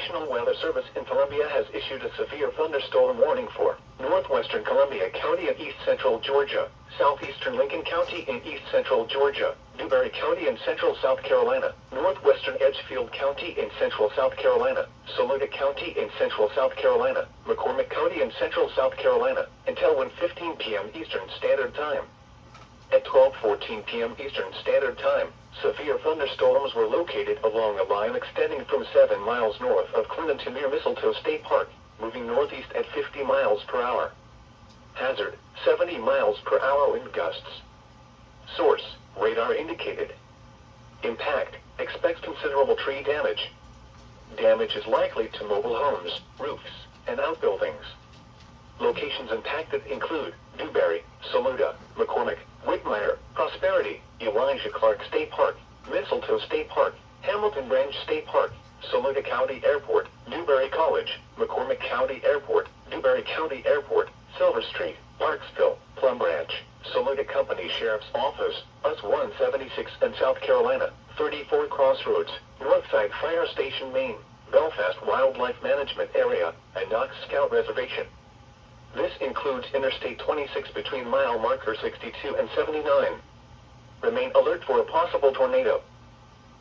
National Weather Service in Columbia has issued a severe thunderstorm warning for northwestern Columbia County in east central Georgia, southeastern Lincoln County in east central Georgia, Newberry County in central South Carolina, northwestern Edgefield County in central South Carolina, Saluda County in central South Carolina, McCormick County in central South Carolina, until 1:15 p.m. Eastern Standard Time. At 12:14 p.m. Eastern Standard Time, severe thunderstorms were located along a line extending from 7 miles north of Clinton to near Mistletoe State Park, moving northeast at 50 miles per hour. Hazard, 70 miles per hour wind gusts. Source, radar indicated. Impact, expects considerable tree damage. Damage is likely to mobile homes, roofs, and outbuildings. Locations impacted include Newberry, Saluda, McCormick, Whitmire, Prosperity, Elijah Clark State Park, Mistletoe State Park, Hamilton Branch State Park, Saluda County Airport, Newberry College, McCormick County Airport, Newberry County Airport, Silver Street, Parksville, Plum Branch, Saluda Company Sheriff's Office, Bus 176 and South Carolina, 34 Crossroads, Northside Fire Station Maine, Belfast Wildlife Management Area, and Knox Scout Reservation. This includes Interstate 26 between mile marker 62 and 79. Remain alert for a possible tornado.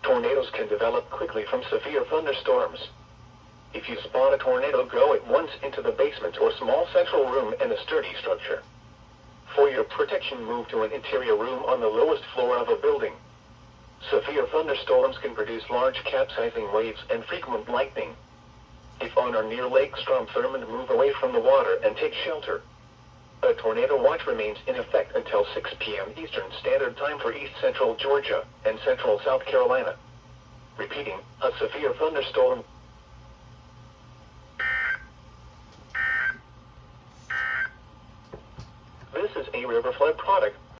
Tornadoes can develop quickly from severe thunderstorms. If you spot a tornado, go at once into the basement or small central room in a sturdy structure. For your protection, move to an interior room on the lowest floor of a building. Severe thunderstorms can produce large capsizing waves and frequent lightning. If on or near Lake Strom Thurmond, move away from the water and take shelter. A tornado watch remains in effect until 6 p.m. Eastern Standard Time for east central Georgia and central South Carolina. Repeating, a severe thunderstorm. This is a river flood product.